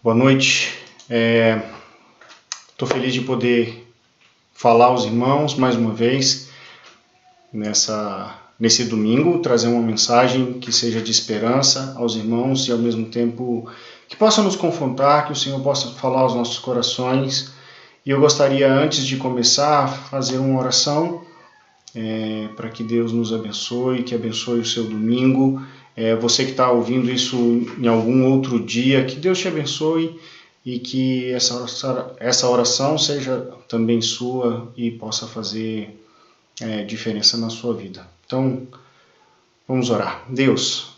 Boa noite. Estou feliz de poder falar aos irmãos mais uma vez nesse domingo, trazer uma mensagem que seja de esperança aos irmãos e ao mesmo tempo que possa nos confrontar, que o Senhor possa falar aos nossos corações. E eu gostaria, antes de começar, fazer uma oração para que Deus nos abençoe, que abençoe o seu domingo. Você que está ouvindo isso em algum outro dia, que Deus te abençoe e que essa oração seja também sua e possa fazer diferença na sua vida. Então, vamos orar. Deus,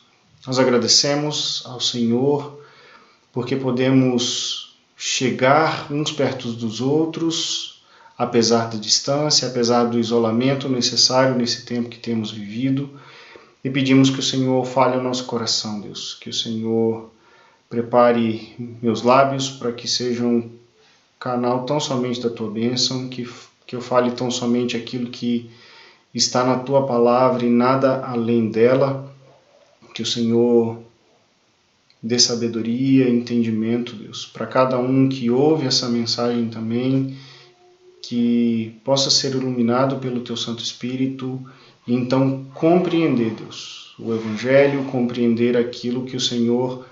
nós agradecemos ao Senhor porque podemos chegar uns perto dos outros, apesar da distância, apesar do isolamento necessário nesse tempo que temos vivido. E pedimos que o Senhor fale ao nosso coração, Deus, que o Senhor prepare meus lábios para que sejam um canal tão somente da Tua bênção, que eu fale tão somente aquilo que está na Tua palavra e nada além dela, que o Senhor dê sabedoria e entendimento, Deus, para cada um que ouve essa mensagem também, que possa ser iluminado pelo Teu Santo Espírito e então compreender, Deus, o Evangelho, compreender aquilo que o Senhor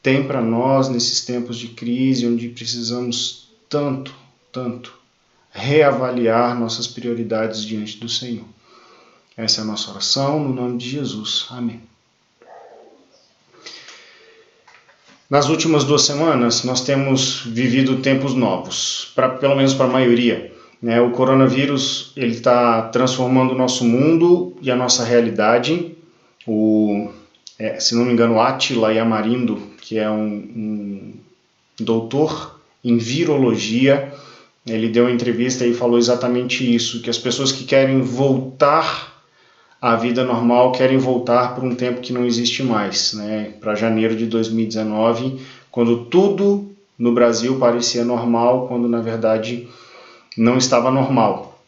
tem para nós nesses tempos de crise, onde precisamos tanto reavaliar nossas prioridades diante do Senhor. Essa é a nossa oração, no nome de Jesus. Amém. Nas últimas 2 semanas, nós temos vivido tempos novos, pelo menos para a maioria. O coronavírus está transformando o nosso mundo e a nossa realidade. Se não me engano, Átila Yamarino, que é um doutor em virologia, ele deu uma entrevista e falou exatamente isso, que as pessoas que querem voltar à vida normal querem voltar para um tempo que não existe mais, para janeiro de 2019, quando tudo no Brasil parecia normal, quando na verdade não estava normal.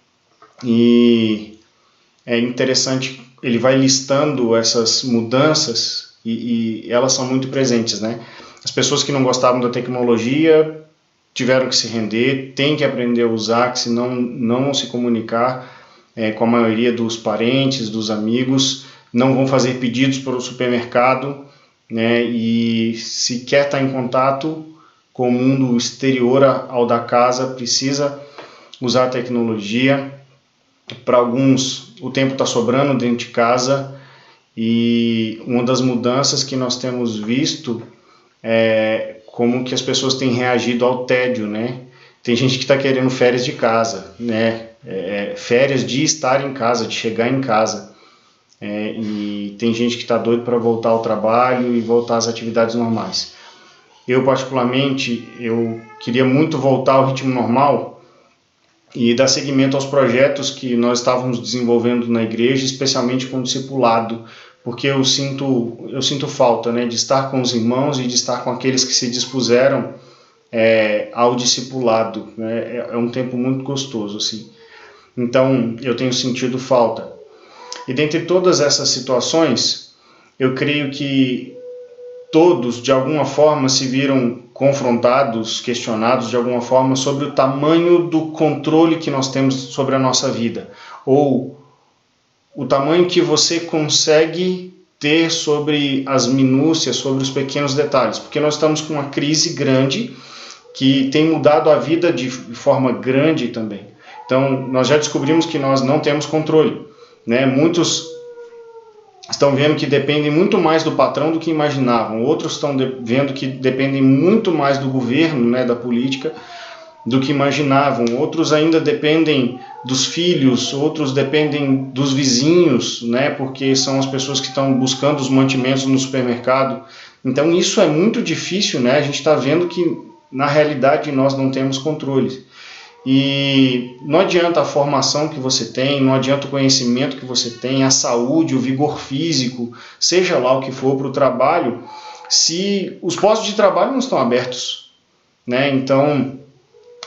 E é interessante, ele vai listando essas mudanças e elas são muito presentes, As pessoas que não gostavam da tecnologia tiveram que se render, têm que aprender a usar, que senão não vão se comunicar com a maioria dos parentes, dos amigos, não vão fazer pedidos para o supermercado, e se quer estar em contato com o mundo exterior ao da casa, precisa usar a tecnologia. Para alguns, o tempo está sobrando dentro de casa, e uma das mudanças que nós temos visto é como que as pessoas têm reagido ao tédio, Tem gente que está querendo férias de casa, férias de estar em casa, de chegar em casa. E tem gente que está doido para voltar ao trabalho e voltar às atividades normais. Eu, particularmente, eu queria muito voltar ao ritmo normal e dar seguimento aos projetos que nós estávamos desenvolvendo na igreja, especialmente com o discipulado, porque eu sinto falta de estar com os irmãos e de estar com aqueles que se dispuseram ao discipulado. É um tempo muito gostoso, assim. Então, eu tenho sentido falta. E dentre todas essas situações, eu creio que todos, de alguma forma, se viram confrontados, questionados de alguma forma sobre o tamanho do controle que nós temos sobre a nossa vida, ou o tamanho que você consegue ter sobre as minúcias, sobre os pequenos detalhes, porque nós estamos com uma crise grande que tem mudado a vida de forma grande também. Então, nós já descobrimos que nós não temos controle, Muitos estão vendo que dependem muito mais do patrão do que imaginavam. Outros estão vendo que dependem muito mais do governo, da política, do que imaginavam. Outros ainda dependem dos filhos, outros dependem dos vizinhos, porque são as pessoas que estão buscando os mantimentos no supermercado. Então isso é muito difícil, A gente está vendo que na realidade nós não temos controle. E não adianta a formação que você tem, não adianta o conhecimento que você tem, a saúde, o vigor físico, seja lá o que for para o trabalho, se os postos de trabalho não estão abertos, Então,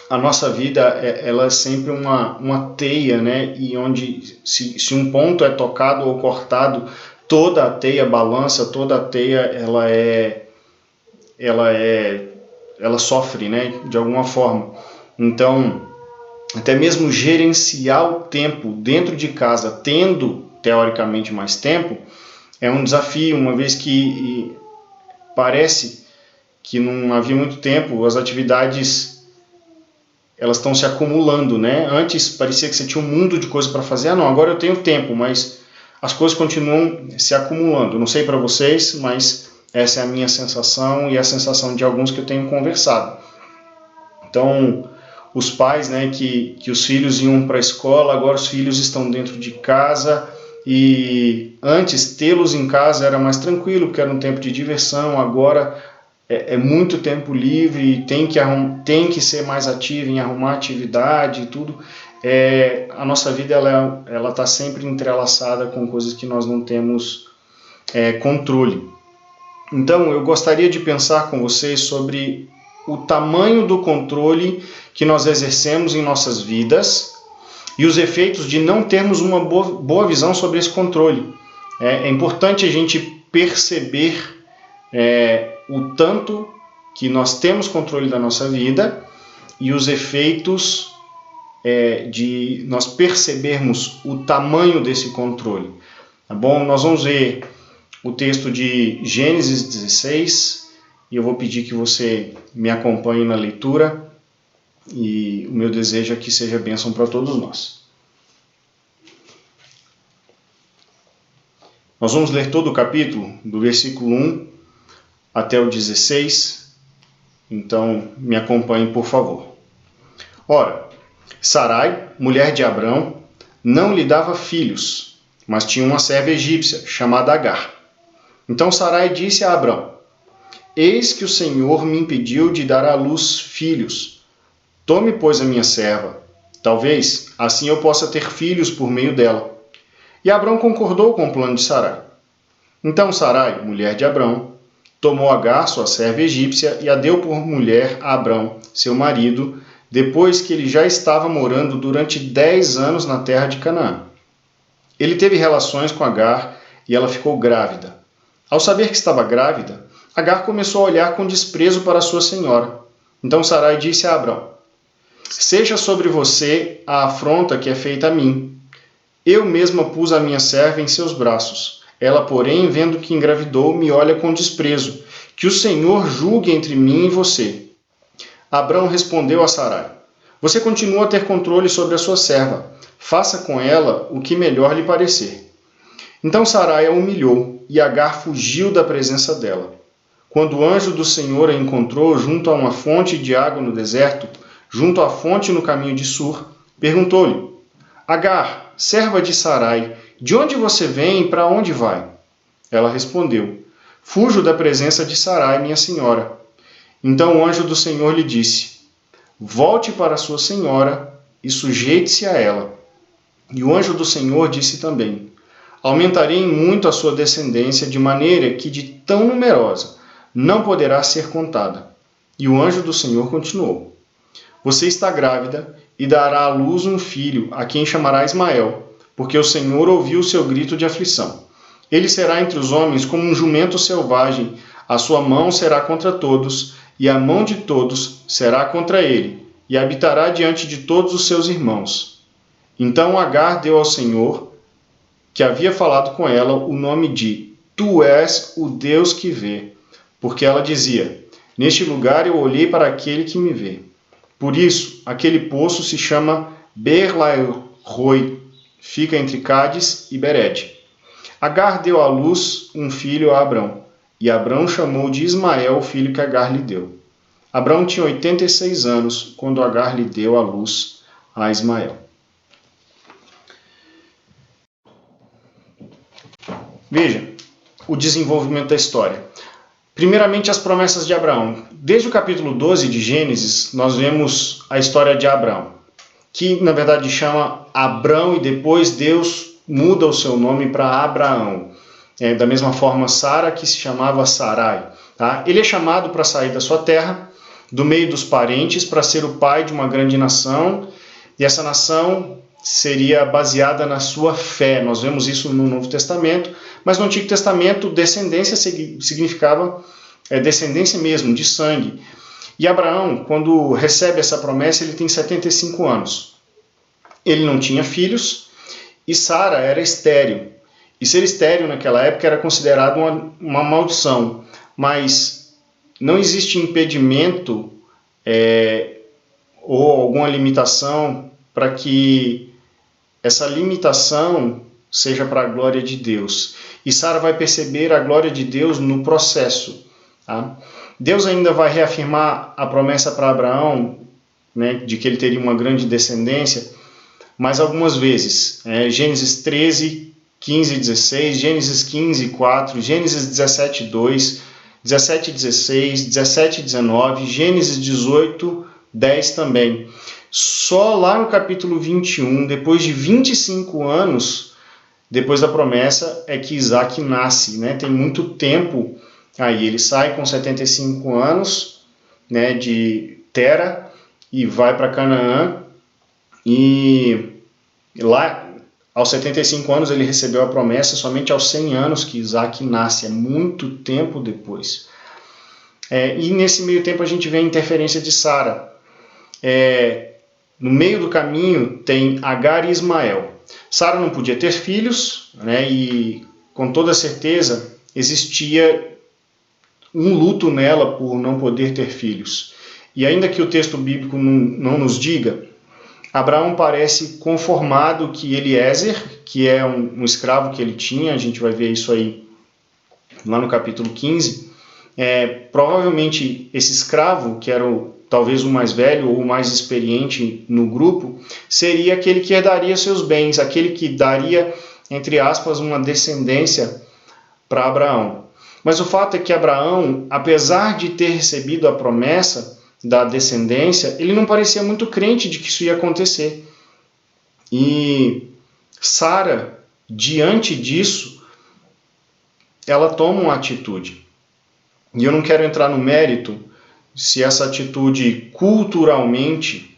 a nossa vida ela é sempre uma teia, E onde se um ponto é tocado ou cortado, toda a teia balança, toda a teia ela é ela sofre, né, de alguma forma. Então, até mesmo gerenciar o tempo dentro de casa, tendo teoricamente mais tempo, é um desafio, uma vez que parece que não havia muito tempo, as atividades elas estão se acumulando, né? Antes parecia que você tinha um mundo de coisas para fazer, não, agora eu tenho tempo, mas as coisas continuam se acumulando. Não sei para vocês, mas essa é a minha sensação e a sensação de alguns que eu tenho conversado. Então, os pais, né, que os filhos iam para a escola, agora os filhos estão dentro de casa, e antes tê-los em casa era mais tranquilo, porque era um tempo de diversão, agora é muito tempo livre, tem que ser mais ativo em arrumar atividade e tudo. A nossa vida ela está sempre entrelaçada com coisas que nós não temos controle. Então, eu gostaria de pensar com vocês sobre o tamanho do controle que nós exercemos em nossas vidas e os efeitos de não termos uma boa visão sobre esse controle. É importante a gente perceber o tanto que nós temos controle da nossa vida e os efeitos de nós percebermos o tamanho desse controle. Tá bom? Nós vamos ver o texto de Gênesis 16 e eu vou pedir que você me acompanhe na leitura e o meu desejo é que seja bênção para todos nós. Nós vamos ler todo o capítulo, do versículo 1 até o 16, então me acompanhe, por favor. Ora, Sarai, mulher de Abrão, não lhe dava filhos, mas tinha uma serva egípcia, chamada Agar. Então Sarai disse a Abrão: Eis que o Senhor me impediu de dar à luz filhos. Tome, pois, a minha serva. Talvez assim eu possa ter filhos por meio dela. E Abrão concordou com o plano de Sarai. Então Sarai, mulher de Abrão, tomou Agar, sua serva egípcia, e a deu por mulher a Abrão, seu marido, depois que ele já estava morando durante 10 anos na terra de Canaã. Ele teve relações com Agar e ela ficou grávida. Ao saber que estava grávida, Agar começou a olhar com desprezo para sua senhora. Então Sarai disse a Abrão: Seja sobre você a afronta que é feita a mim. Eu mesma pus a minha serva em seus braços. Ela, porém, vendo que engravidou, me olha com desprezo. Que o Senhor julgue entre mim e você. Abrão respondeu a Sarai: Você continua a ter controle sobre a sua serva. Faça com ela o que melhor lhe parecer. Então Sarai a humilhou, e Agar fugiu da presença dela. Quando o anjo do Senhor a encontrou junto a uma fonte de água no deserto, junto à fonte no caminho de Sur, perguntou-lhe: Agar, serva de Sarai, de onde você vem e para onde vai? Ela respondeu: Fujo da presença de Sarai, minha senhora. Então o anjo do Senhor lhe disse: Volte para sua senhora e sujeite-se a ela. E o anjo do Senhor disse também: Aumentarei em muito a sua descendência, de maneira que de tão numerosa não poderá ser contada. E o anjo do Senhor continuou: Você está grávida e dará à luz um filho, a quem chamará Ismael, porque o Senhor ouviu o seu grito de aflição. Ele será entre os homens como um jumento selvagem, a sua mão será contra todos, e a mão de todos será contra ele, e habitará diante de todos os seus irmãos. Então Agar deu ao Senhor, que havia falado com ela, o nome de Tu és o Deus que vê, porque ela dizia: Neste lugar eu olhei para aquele que me vê. Por isso, aquele poço se chama Beer-lahai-roi, fica entre Cádiz e Bered. Agar deu à luz um filho a Abrão, e Abrão chamou de Ismael o filho que Agar lhe deu. Abrão tinha 86 anos quando Agar lhe deu à luz a Ismael. Veja o desenvolvimento da história. Primeiramente, as promessas de Abraão. Desde o capítulo 12 de Gênesis, nós vemos a história de Abraão, que na verdade chama Abrão e depois Deus muda o seu nome para Abraão. Da mesma forma, Sara, que se chamava Sarai. Tá? Ele é chamado para sair da sua terra, do meio dos parentes, para ser o pai de uma grande nação, e essa nação seria baseada na sua fé. Nós vemos isso no Novo Testamento, mas no Antigo Testamento, descendência significava descendência mesmo, de sangue. E Abraão, quando recebe essa promessa, ele tem 75 anos. Ele não tinha filhos e Sara era estéril. E ser estéril naquela época era considerado uma maldição. Mas não existe impedimento ou alguma limitação para que essa limitação seja para a glória de Deus. E Sara vai perceber a glória de Deus no processo. Tá? Deus ainda vai reafirmar a promessa para Abraão, né, de que ele teria uma grande descendência, mais algumas vezes. Gênesis 13, 15 e 16, Gênesis 15, 4, Gênesis 17, 2, 17, 16, 17, 19, Gênesis 18, 10 também. Só lá no capítulo 21, depois de 25 anos, depois da promessa, é que Isaac nasce. Né? Tem muito tempo aí. Ele sai com 75 anos, né, de Tera e vai para Canaã. E lá, aos 75 anos, ele recebeu a promessa. Somente aos 100 anos que Isaac nasce. É muito tempo depois. E nesse meio tempo a gente vê a interferência de Sara. No meio do caminho tem Agar e Ismael. Sara não podia ter filhos, né, e com toda certeza existia um luto nela por não poder ter filhos. E ainda que o texto bíblico não nos diga, Abraão parece conformado que Eliezer, que é um escravo que ele tinha, a gente vai ver isso aí lá no capítulo 15, provavelmente esse escravo, que era talvez o mais velho ou o mais experiente no grupo, seria aquele que herdaria seus bens, aquele que daria, entre aspas, uma descendência para Abraão. Mas o fato é que Abraão, apesar de ter recebido a promessa da descendência, ele não parecia muito crente de que isso ia acontecer. E Sara, diante disso, ela toma uma atitude. E eu não quero entrar no mérito se essa atitude culturalmente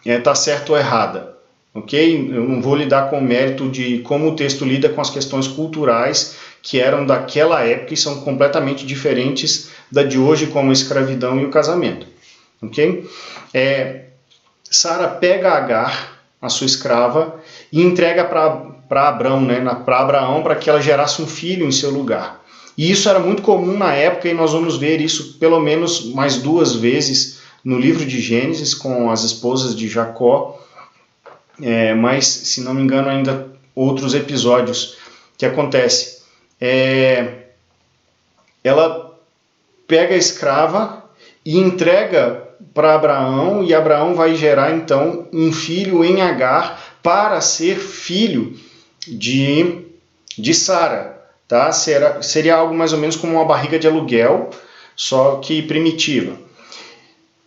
está certa ou errada, ok? Eu não vou lidar com o mérito de como o texto lida com as questões culturais que eram daquela época e são completamente diferentes da de hoje, como a escravidão e o casamento, ok? Sara pega Agar, a sua escrava, e entrega para Abraão, né, para que ela gerasse um filho em seu lugar. E isso era muito comum na época, e nós vamos ver isso pelo menos mais 2 vezes no livro de Gênesis, com as esposas de Jacó, mas, se não me engano, ainda outros episódios que acontece. Ela pega a escrava e entrega para Abraão, e Abraão vai gerar, então, um filho em Agar para ser filho de Sara. Tá? Seria algo mais ou menos como uma barriga de aluguel, só que primitiva.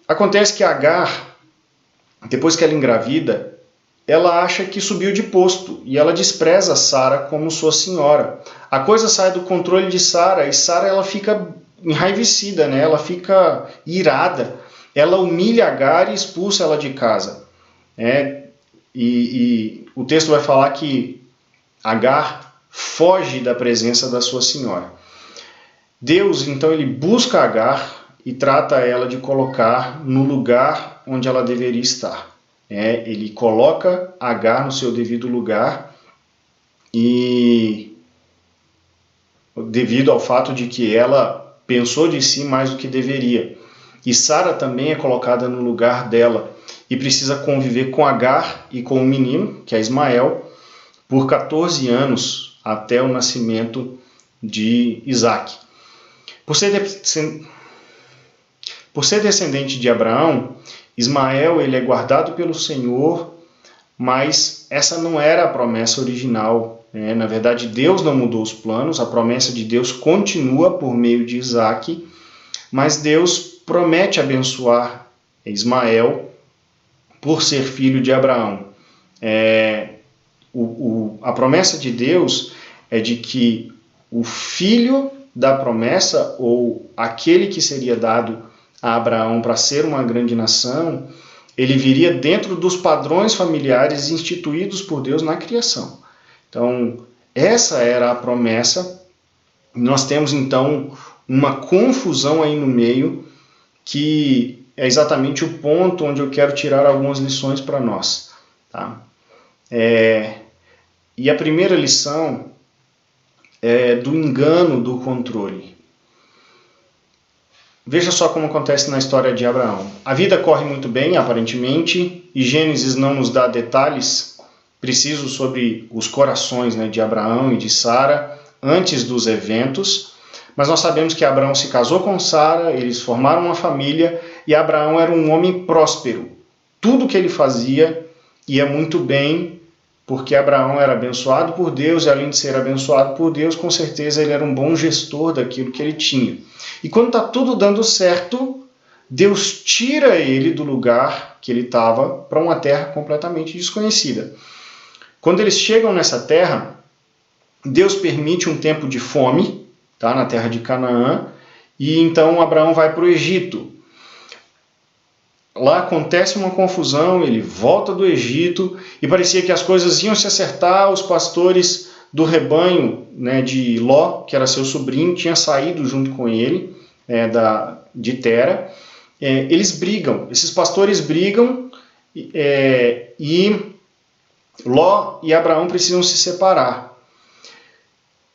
Acontece que Agar, depois que ela engravida, ela acha que subiu de posto e ela despreza Sara como sua senhora. A coisa sai do controle de Sara e Sara ela fica enraivecida, né? Ela fica irada. Ela humilha Agar e expulsa ela de casa. E o texto vai falar que Agar foge da presença da sua senhora. Deus, então, ele busca Agar e trata ela de colocar no lugar onde ela deveria estar. Ele coloca Agar no seu devido lugar, e devido ao fato de que ela pensou de si mais do que deveria. E Sara também é colocada no lugar dela e precisa conviver com Agar e com o menino, que é Ismael, por 14 anos, até o nascimento de Isaac. Por ser descendente de Abraão, Ismael ele é guardado pelo Senhor, mas essa não era a promessa original. Na verdade, Deus não mudou os planos, a promessa de Deus continua por meio de Isaac, mas Deus promete abençoar Ismael por ser filho de Abraão. A promessa de Deus é de que o filho da promessa, ou aquele que seria dado a Abraão para ser uma grande nação, ele viria dentro dos padrões familiares instituídos por Deus na criação. Então, essa era a promessa. Nós temos, então, uma confusão aí no meio, que é exatamente o ponto onde eu quero tirar algumas lições para nós. Tá? E a primeira lição é do engano do controle. Veja só como acontece na história de Abraão. A vida corre muito bem, aparentemente, e Gênesis não nos dá detalhes precisos sobre os corações, né, de Abraão e de Sara antes dos eventos, mas nós sabemos que Abraão se casou com Sara, eles formaram uma família, e Abraão era um homem próspero. Tudo que ele fazia ia muito bem, porque Abraão era abençoado por Deus, e além de ser abençoado por Deus, com certeza ele era um bom gestor daquilo que ele tinha. E quando está tudo dando certo, Deus tira ele do lugar que ele estava para uma terra completamente desconhecida. Quando eles chegam nessa terra, Deus permite um tempo de fome, tá, na terra de Canaã, e então Abraão vai para o Egito. Lá acontece uma confusão, ele volta do Egito e parecia que as coisas iam se acertar. Os pastores do rebanho, né, de Ló, que era seu sobrinho, tinha saído junto com ele, de Tera. Eles brigam, esses pastores brigam e Ló e Abraão precisam se separar.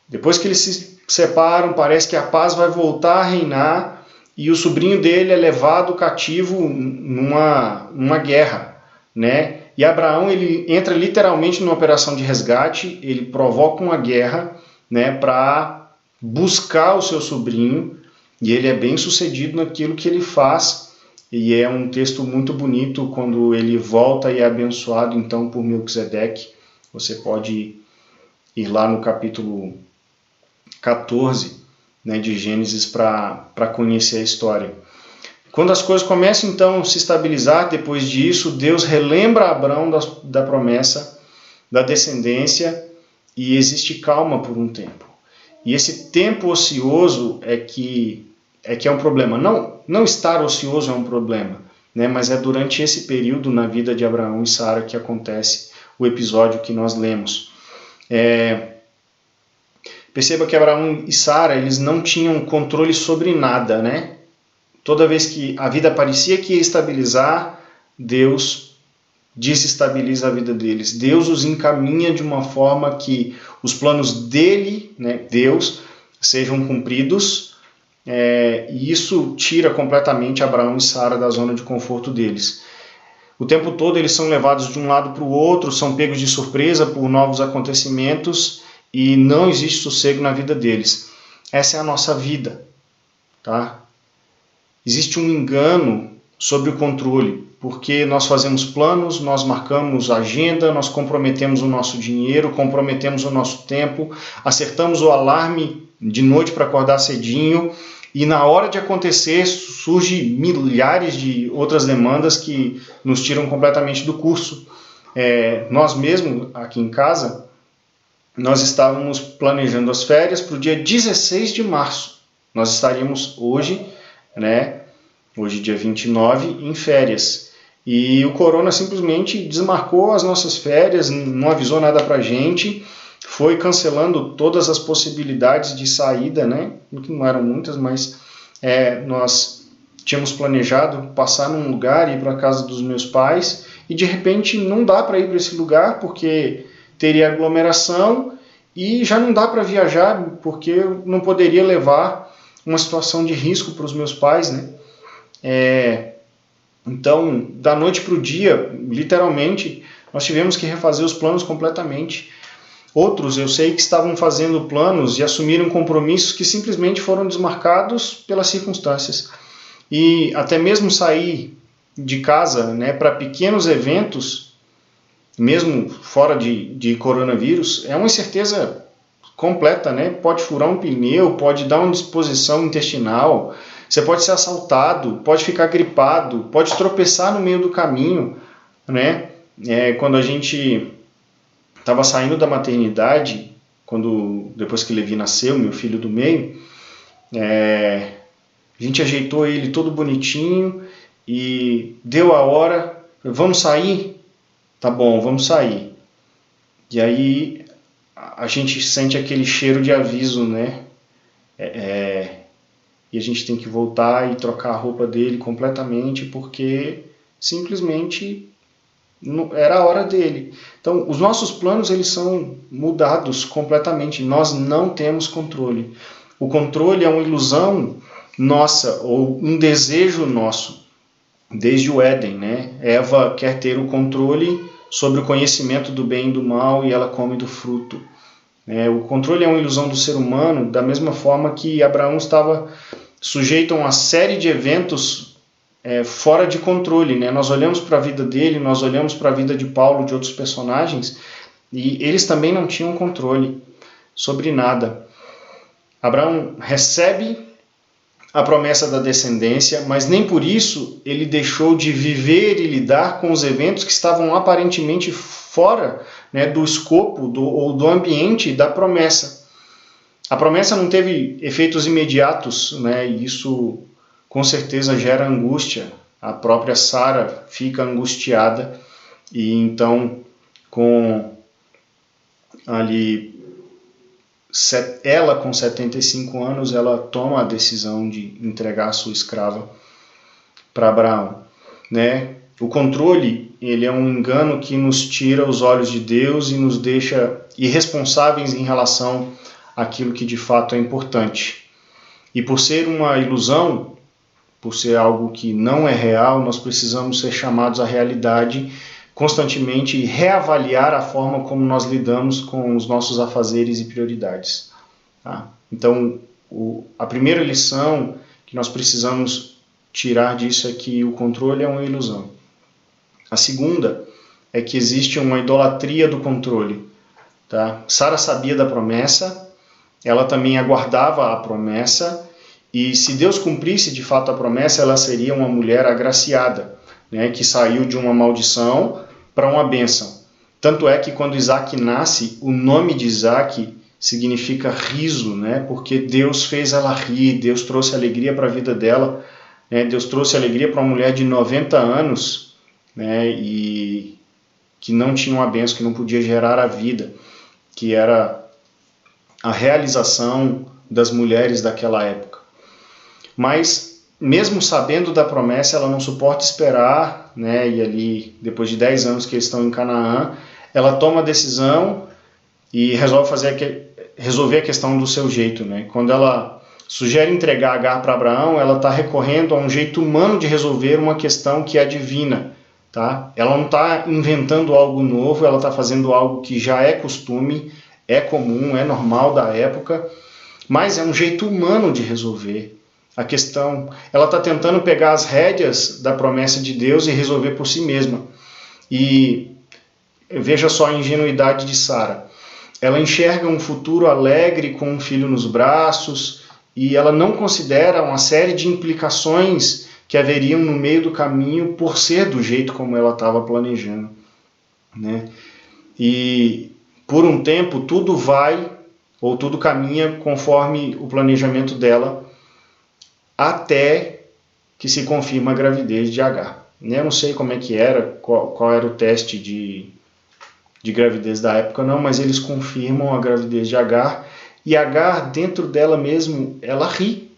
Depois que eles se separam, parece que a paz vai voltar a reinar, e o sobrinho dele é levado cativo numa guerra, né? E Abraão, ele entra literalmente numa operação de resgate, ele provoca uma guerra, né, para buscar o seu sobrinho, e ele é bem sucedido naquilo que ele faz, e é um texto muito bonito quando ele volta e é abençoado então por Melquisedeque. Você pode ir lá no capítulo 14, né, de Gênesis para conhecer a história. Quando as coisas começam então a se estabilizar, depois disso, Deus relembra Abraão da promessa, da descendência, e existe calma por um tempo. E esse tempo ocioso é que é um problema. Não estar ocioso é um problema, né, mas é durante esse período na vida de Abraão e Sara que acontece o episódio que nós lemos. Perceba que Abraão e Sara, eles não tinham controle sobre nada, né? Toda vez que a vida parecia que ia estabilizar, Deus desestabiliza a vida deles. Deus os encaminha de uma forma que os planos dele, né, Deus, sejam cumpridos, e isso tira completamente Abraão e Sara da zona de conforto deles. O tempo todo eles são levados de um lado para o outro, são pegos de surpresa por novos acontecimentos, e não existe sossego na vida deles. Essa é a nossa vida, tá? Existe um engano sobre o controle, porque nós fazemos planos, nós marcamos agenda, nós comprometemos o nosso dinheiro, comprometemos o nosso tempo, acertamos o alarme de noite para acordar cedinho, e na hora de acontecer surge milhares de outras demandas que nos tiram completamente do curso. Nós mesmos, aqui em casa, nós estávamos planejando as férias para o dia 16 de março. Nós estaríamos hoje, né, hoje dia 29, em férias. E o corona simplesmente desmarcou as nossas férias, não avisou nada para a gente, foi cancelando todas as possibilidades de saída, né, que não eram muitas, mas nós tínhamos planejado passar num lugar, ir para a casa dos meus pais, e de repente não dá para ir para esse lugar, porque teria aglomeração, e já não dá para viajar, porque eu não poderia levar uma situação de risco para os meus pais, né? Então, da noite para o dia, literalmente, nós tivemos que refazer os planos completamente. Outros, eu sei que estavam fazendo planos e assumiram compromissos que simplesmente foram desmarcados pelas circunstâncias. E até mesmo sair de casa, né, para pequenos eventos, mesmo fora de coronavírus, é uma incerteza completa, né? Pode furar um pneu, pode dar uma indisposição intestinal, você pode ser assaltado, pode ficar gripado, pode tropeçar no meio do caminho, né? Quando a gente estava saindo da maternidade, depois que Levi nasceu, meu filho do meio, a gente ajeitou ele todo bonitinho e deu a hora, vamos sair? Tá bom, vamos sair. E aí a gente sente aquele cheiro de aviso, né? e a gente tem que voltar e trocar a roupa dele completamente, porque simplesmente era a hora dele. Então, os nossos planos eles são mudados completamente. Nós não temos controle. O controle é uma ilusão nossa, ou um desejo nosso, desde o Éden, né? Eva quer ter o controle sobre o conhecimento do bem e do mal e ela come do fruto. O controle é uma ilusão do ser humano, da mesma forma que Abraão estava sujeito a uma série de eventos fora de controle, né? Nós olhamos para a vida dele, nós olhamos para a vida de Paulo, de outros personagens, e eles também não tinham controle sobre nada. Abraão recebe a promessa da descendência, mas nem por isso ele deixou de viver e lidar com os eventos que estavam aparentemente fora, né, do escopo ou do ambiente da promessa. A promessa não teve efeitos imediatos, né, e isso com certeza gera angústia. A própria Sara fica angustiada e então ela com 75 anos, ela toma a decisão de entregar a sua escrava para Abraão, né? O controle, ele é um engano que nos tira os olhos de Deus e nos deixa irresponsáveis em relação àquilo que de fato é importante. E por ser uma ilusão, por ser algo que não é real, nós precisamos ser chamados à realidade constantemente e reavaliar a forma como nós lidamos com os nossos afazeres e prioridades. Tá? Então, a primeira lição que nós precisamos tirar disso é que o controle é uma ilusão. A segunda é que existe uma idolatria do controle. Tá? Sara sabia da promessa, ela também aguardava a promessa, e se Deus cumprisse de fato a promessa, ela seria uma mulher agraciada, né, que saiu de uma maldição para uma bênção. Tanto é que quando Isaac nasce, o nome de Isaac significa riso, né, porque Deus fez ela rir, Deus trouxe alegria para a vida dela, né, Deus trouxe alegria para uma mulher de 90 anos, né, e que não tinha uma bênção, que não podia gerar a vida, que era a realização das mulheres daquela época. Mas, mesmo sabendo da promessa, ela não suporta esperar, né? E ali, depois de 10 anos que eles estão em Canaã, ela toma a decisão e resolver a questão do seu jeito, né? Quando ela sugere entregar Agar para Abraão, ela está recorrendo a um jeito humano de resolver uma questão que é divina. Tá? Ela não está inventando algo novo, ela está fazendo algo que já é costume, é comum, é normal da época, mas é um jeito humano de resolver a questão. Ela está tentando pegar as rédeas da promessa de Deus e resolver por si mesma. E veja só a ingenuidade de Sara. Ela enxerga um futuro alegre com um filho nos braços e ela não considera uma série de implicações que haveriam no meio do caminho por ser do jeito como ela estava planejando, né? E por um tempo tudo caminha conforme o planejamento dela, até que se confirma a gravidez de Agar. Eu não sei como é que era, qual era o teste de gravidez da época não, mas eles confirmam a gravidez de Agar, e Agar, dentro dela mesmo, ela ri.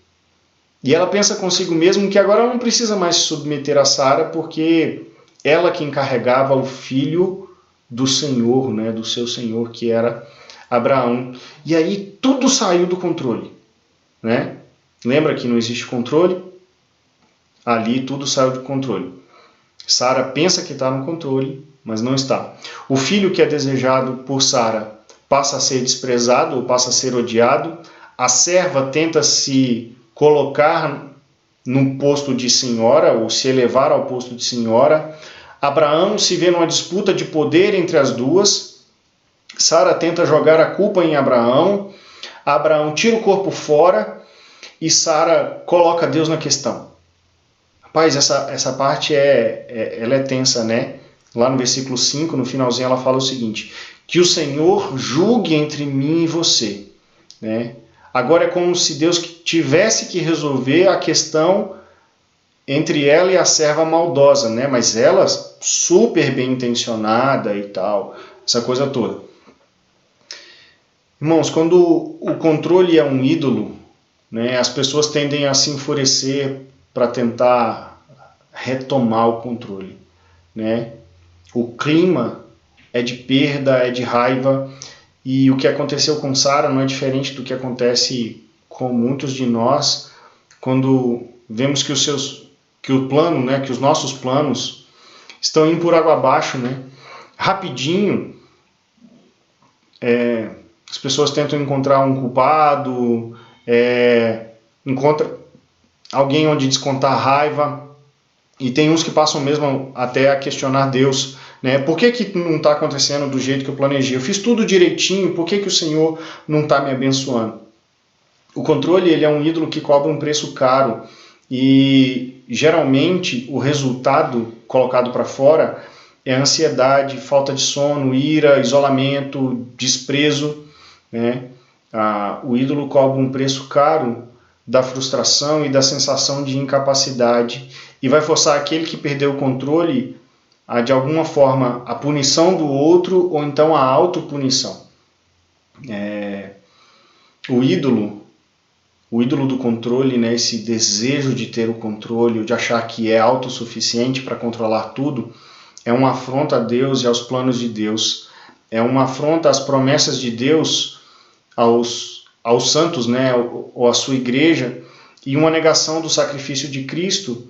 E ela pensa consigo mesmo que agora ela não precisa mais se submeter a Sara, porque ela que encarregava o filho do Senhor, né, do seu Senhor, que era Abraão. E aí tudo saiu do controle, né? Lembra que não existe controle? Ali tudo saiu do controle. Sara pensa que está no controle, mas não está. O filho que é desejado por Sara passa a ser desprezado ou passa a ser odiado. A serva tenta se colocar no posto de senhora ou se elevar ao posto de senhora. Abraão se vê numa disputa de poder entre as duas. Sara tenta jogar a culpa em Abraão. Abraão tira o corpo fora e Sara coloca Deus na questão. Rapaz, essa parte ela é tensa, né? Lá no versículo 5, no finalzinho, ela fala o seguinte: que o Senhor julgue entre mim e você, né? Agora é como se Deus tivesse que resolver a questão entre ela e a serva maldosa, né? Mas ela super bem intencionada e tal, essa coisa toda. Irmãos, quando o controle é um ídolo, né, as pessoas tendem a se enfurecer para tentar retomar o controle, né? O clima é de perda, é de raiva, e o que aconteceu com Sara não é diferente do que acontece com muitos de nós quando vemos que que os nossos planos estão indo por água abaixo, né? Rapidinho, as pessoas tentam encontrar um culpado, encontra alguém onde descontar raiva, e tem uns que passam mesmo até a questionar Deus, né? Por que não está acontecendo do jeito que eu planejei? Eu fiz tudo direitinho, por que o Senhor não está me abençoando? O controle, ele é um ídolo que cobra um preço caro, e geralmente o resultado colocado para fora é ansiedade, falta de sono, ira, isolamento, desprezo, né? O ídolo cobra um preço caro da frustração e da sensação de incapacidade, e vai forçar aquele que perdeu o controle a, de alguma forma, a punição do outro, ou então a autopunição. O ídolo do controle, né, esse desejo de ter o controle, ou de achar que é autossuficiente para controlar tudo, é uma afronta a Deus e aos planos de Deus. É uma afronta às promessas de Deus aos santos, né, ou à sua igreja, e uma negação do sacrifício de Cristo,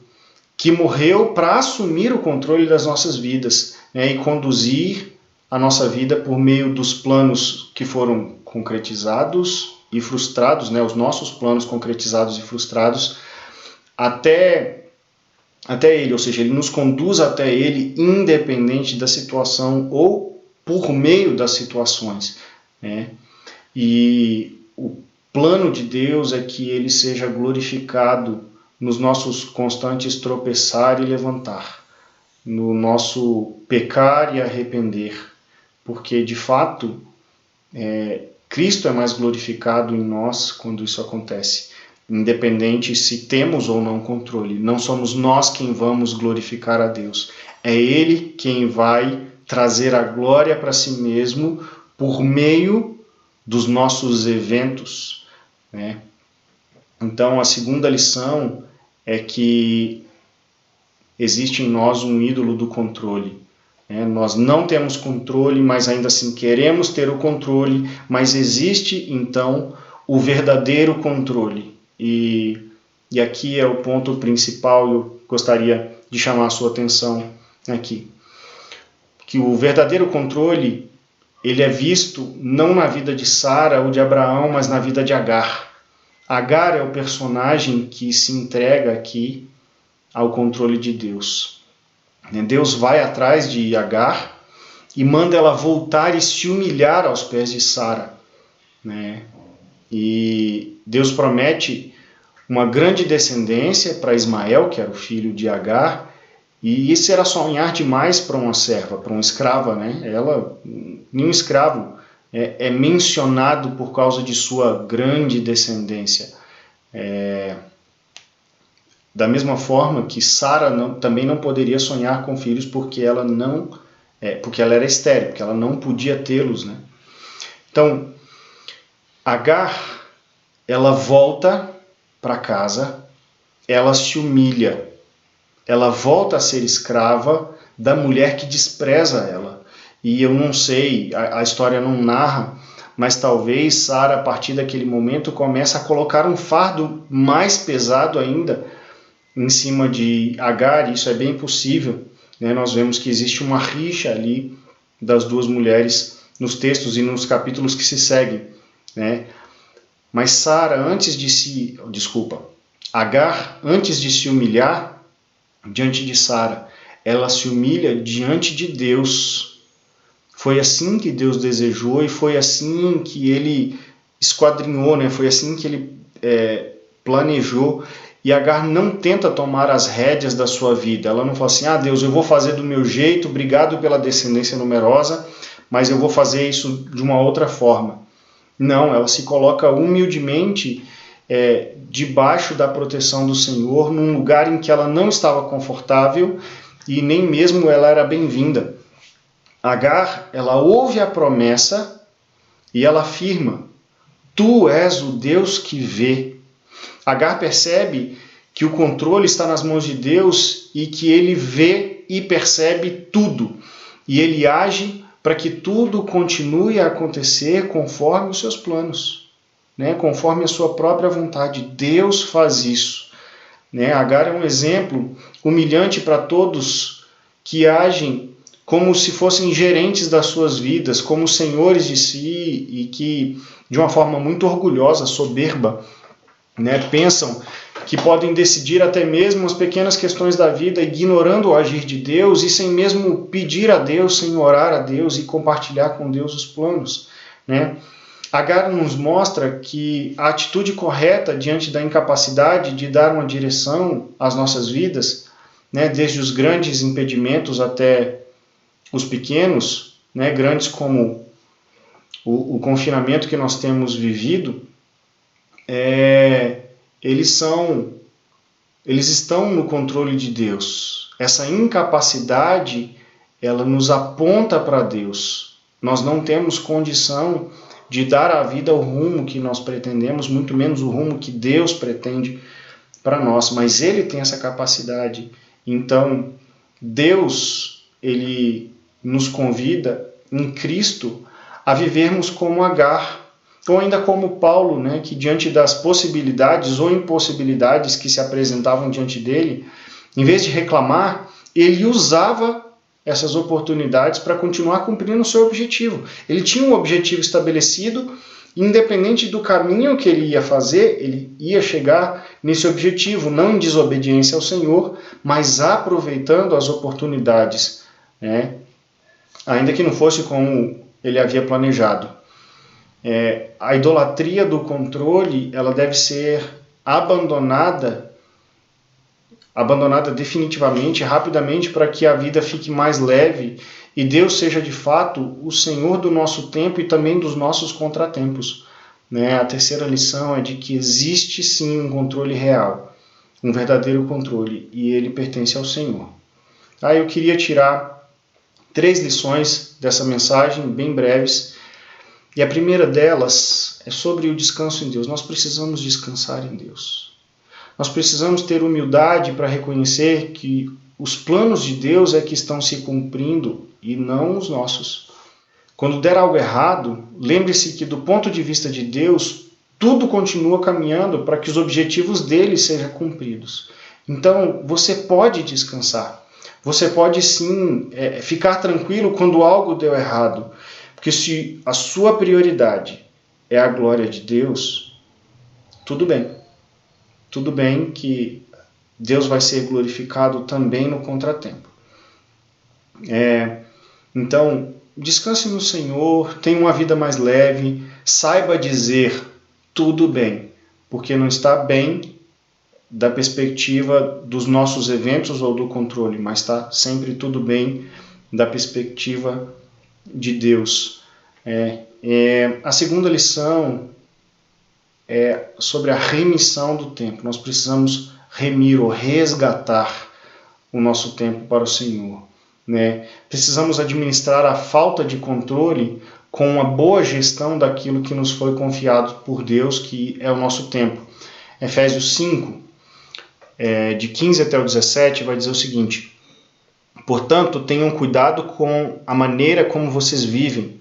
que morreu para assumir o controle das nossas vidas, né, e conduzir a nossa vida por meio dos planos que foram concretizados e frustrados, né, os nossos planos concretizados e frustrados, até Ele, ou seja, Ele nos conduz até Ele independente da situação ou por meio das situações, né? E o plano de Deus é que Ele seja glorificado nos nossos constantes tropeçar e levantar, no nosso pecar e arrepender, porque de fato Cristo é mais glorificado em nós quando isso acontece, independente se temos ou não controle. Não somos nós quem vamos glorificar a Deus, é Ele quem vai trazer a glória para si mesmo por meio dos nossos eventos, né? Então, a segunda lição é que existe em nós um ídolo do controle. Nós não temos controle, mas ainda assim queremos ter o controle, mas existe então o verdadeiro controle. E aqui é o ponto principal, eu gostaria de chamar a sua atenção aqui. Que o verdadeiro controle, ele é visto não na vida de Sara ou de Abraão, mas na vida de Agar. Agar é o personagem que se entrega aqui ao controle de Deus. Deus vai atrás de Agar e manda ela voltar e se humilhar aos pés de Sara, né? E Deus promete uma grande descendência para Ismael, que era o filho de Agar, e isso era sonhar demais para uma serva, para uma escrava, né? Nenhum escravo é mencionado por causa de sua grande descendência. Da mesma forma que Sara também não poderia sonhar com filhos porque ela era estéril, porque ela não podia tê-los, né? Então, Agar, ela volta para casa, ela se humilha, ela volta a ser escrava da mulher que despreza ela. E eu não sei, a história não narra, mas talvez Sara, a partir daquele momento, começa a colocar um fardo mais pesado ainda em cima de Agar, e isso é bem possível, né? Nós vemos que existe uma rixa ali das duas mulheres nos textos e nos capítulos que se seguem, né? Mas Agar, antes de se humilhar diante de Sara, ela se humilha diante de Deus. Foi assim que Deus desejou e foi assim que Ele esquadrinhou, né? Foi assim que Ele planejou. E Agar não tenta tomar as rédeas da sua vida. Ela não fala assim, Deus, eu vou fazer do meu jeito, obrigado pela descendência numerosa, mas eu vou fazer isso de uma outra forma. Não, ela se coloca humildemente debaixo da proteção do Senhor, num lugar em que ela não estava confortável e nem mesmo ela era bem-vinda. Agar, ela ouve a promessa e ela afirma, tu és o Deus que vê. Agar percebe que o controle está nas mãos de Deus e que ele vê e percebe tudo. E ele age para que tudo continue a acontecer conforme os seus planos, né? Conforme a sua própria vontade. Deus faz isso. Né? Agar é um exemplo humilhante para todos que agem como se fossem gerentes das suas vidas, como senhores de si e que, de uma forma muito orgulhosa, soberba, né, pensam que podem decidir até mesmo as pequenas questões da vida, ignorando o agir de Deus e sem mesmo pedir a Deus, sem orar a Deus e compartilhar com Deus os planos. Né? Agar nos mostra que a atitude correta diante da incapacidade de dar uma direção às nossas vidas, né, desde os grandes impedimentos até os pequenos, né, grandes como o confinamento que nós temos vivido, eles estão no controle de Deus. Essa incapacidade, ela nos aponta para Deus. Nós não temos condição de dar à vida o rumo que nós pretendemos, muito menos o rumo que Deus pretende para nós, mas Ele tem essa capacidade. Então, Deus, Ele nos convida em Cristo a vivermos como Agar, ou ainda como Paulo, né, que diante das possibilidades ou impossibilidades que se apresentavam diante dele, em vez de reclamar, ele usava essas oportunidades para continuar cumprindo o seu objetivo. Ele tinha um objetivo estabelecido, independente do caminho que ele ia fazer, ele ia chegar nesse objetivo, não em desobediência ao Senhor, mas aproveitando as oportunidades, né, ainda que não fosse como ele havia planejado. A idolatria do controle, ela deve ser abandonada definitivamente, rapidamente, para que a vida fique mais leve e Deus seja de fato o Senhor do nosso tempo e também dos nossos contratempos. Né? A terceira lição é de que existe sim um controle real, um verdadeiro controle, e ele pertence ao Senhor. Eu queria tirar 3 lições dessa mensagem, bem breves. E a primeira delas é sobre o descanso em Deus. Nós precisamos descansar em Deus. Nós precisamos ter humildade para reconhecer que os planos de Deus é que estão se cumprindo e não os nossos. Quando der algo errado, lembre-se que do ponto de vista de Deus, tudo continua caminhando para que os objetivos dele sejam cumpridos. Então, você pode descansar. Você pode sim ficar tranquilo quando algo deu errado. Porque se a sua prioridade é a glória de Deus, tudo bem. Tudo bem que Deus vai ser glorificado também no contratempo. Então, descanse no Senhor, tenha uma vida mais leve, saiba dizer tudo bem, porque não está bem da perspectiva dos nossos eventos ou do controle, mas está sempre tudo bem da perspectiva de Deus. A segunda lição é sobre a remissão do tempo. Nós precisamos remir ou resgatar o nosso tempo para o Senhor. Né? Precisamos administrar a falta de controle com uma boa gestão daquilo que nos foi confiado por Deus, que é o nosso tempo. Efésios 5, de 15 até o 17, vai dizer o seguinte: portanto, tenham cuidado com a maneira como vocês vivem,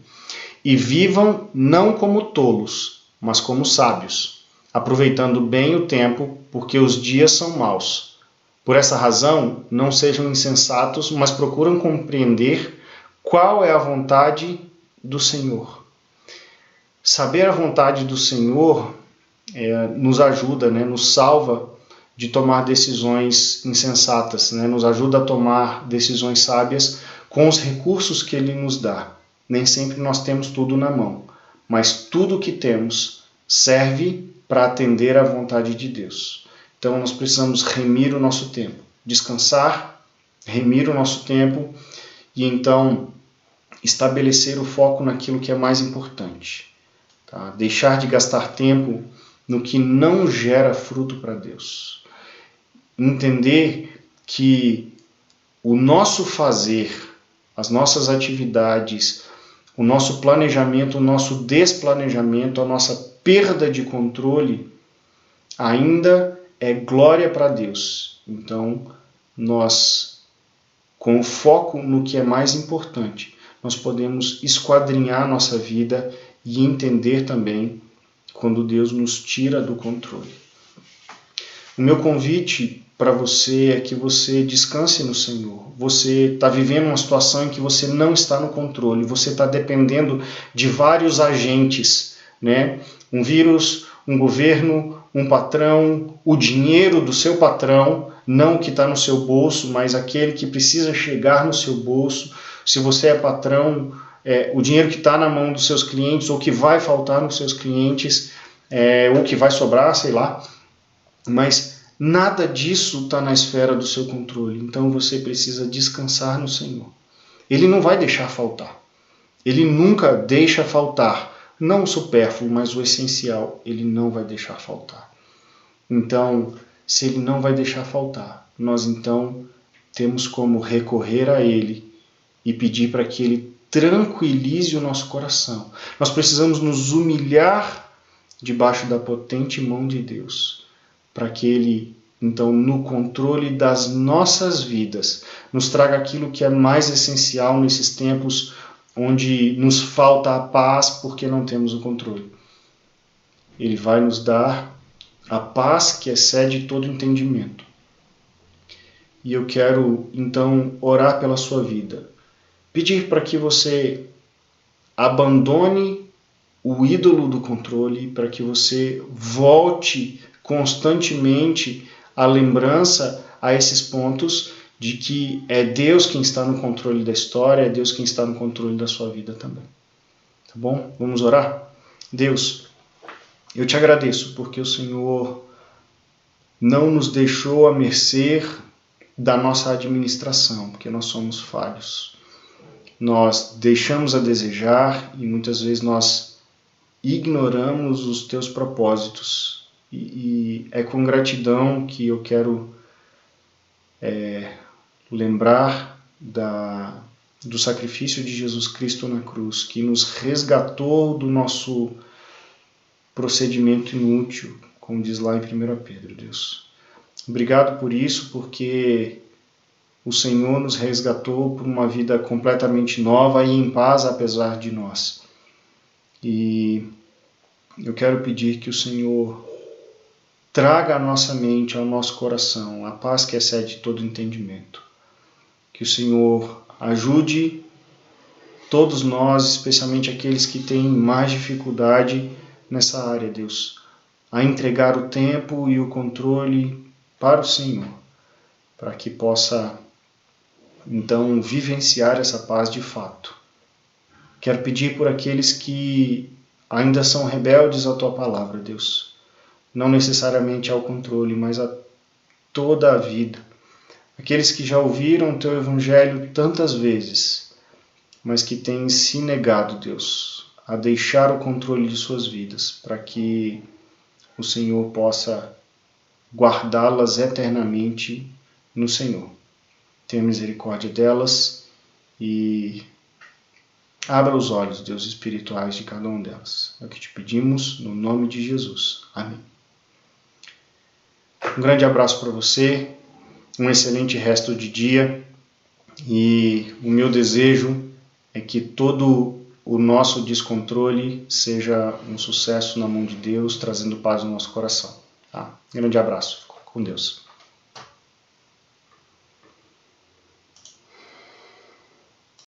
e vivam não como tolos, mas como sábios, aproveitando bem o tempo, porque os dias são maus. Por essa razão, não sejam insensatos, mas procuram compreender qual é a vontade do Senhor. Saber a vontade do Senhor nos ajuda, né, nos salva de tomar decisões insensatas, né, nos ajuda a tomar decisões sábias com os recursos que Ele nos dá. Nem sempre nós temos tudo na mão, mas tudo que temos serve para atender à vontade de Deus. Então nós precisamos remir o nosso tempo, descansar, remir o nosso tempo e então estabelecer o foco naquilo que é mais importante. Tá? Deixar de gastar tempo no que não gera fruto para Deus. Entender que o nosso fazer, as nossas atividades, o nosso planejamento, o nosso desplanejamento, a nossa perda de controle ainda é glória para Deus. Então, nós, com o foco no que é mais importante, nós podemos esquadrinhar nossa vida e entender também quando Deus nos tira do controle. O meu convite para você é que você descanse no Senhor. Você está vivendo uma situação em que você não está no controle, você está dependendo de vários agentes, né? Um vírus, um governo, um patrão, o dinheiro do seu patrão, não o que está no seu bolso, mas aquele que precisa chegar no seu bolso. Se você é patrão, o dinheiro que está na mão dos seus clientes, ou que vai faltar nos seus clientes, ou que vai sobrar, sei lá. Mas nada disso está na esfera do seu controle. Então você precisa descansar no Senhor. Ele não vai deixar faltar. Ele nunca deixa faltar. Não o supérfluo, mas o essencial. Ele não vai deixar faltar. Então, se ele não vai deixar faltar, nós então temos como recorrer a ele e pedir para que ele tranquilize o nosso coração. Nós precisamos nos humilhar debaixo da potente mão de Deus, para que ele, então, no controle das nossas vidas, nos traga aquilo que é mais essencial nesses tempos onde nos falta a paz porque não temos o controle. Ele vai nos dar a paz que excede todo entendimento. E eu quero, então, orar pela sua vida. Pedir para que você abandone o ídolo do controle, para que você volte constantemente a lembrança a esses pontos de que é Deus quem está no controle da história, é Deus quem está no controle da sua vida também. Tá bom? Vamos orar? Deus, eu te agradeço porque o Senhor não nos deixou à mercê da nossa administração, porque nós somos falhos. Nós deixamos a desejar e muitas vezes nós ignoramos os teus propósitos. E é com gratidão que eu quero lembrar do sacrifício de Jesus Cristo na cruz, que nos resgatou do nosso procedimento inútil, como diz lá em 1 Pedro, Deus. Obrigado por isso, porque o Senhor nos resgatou por uma vida completamente nova e em paz apesar de nós. E eu quero pedir que o Senhor traga à nossa mente, ao nosso coração, a paz que excede todo entendimento. Que o Senhor ajude todos nós, especialmente aqueles que têm mais dificuldade nessa área, Deus, a entregar o tempo e o controle para o Senhor, para que possa, então, vivenciar essa paz de fato. Quero pedir por aqueles que ainda são rebeldes à Tua palavra, Deus, não necessariamente ao controle, mas a toda a vida. Aqueles que já ouviram o Teu Evangelho tantas vezes, mas que têm se negado, Deus, a deixar o controle de suas vidas, para que o Senhor possa guardá-las eternamente no Senhor. Tenha misericórdia delas e abra os olhos, Deus, espirituais de cada uma delas. É o que te pedimos, no nome de Jesus. Amém. Um grande abraço para você, um excelente resto de dia e o meu desejo é que todo o nosso descontrole seja um sucesso na mão de Deus, trazendo paz no nosso coração. Tá? Grande abraço, com Deus.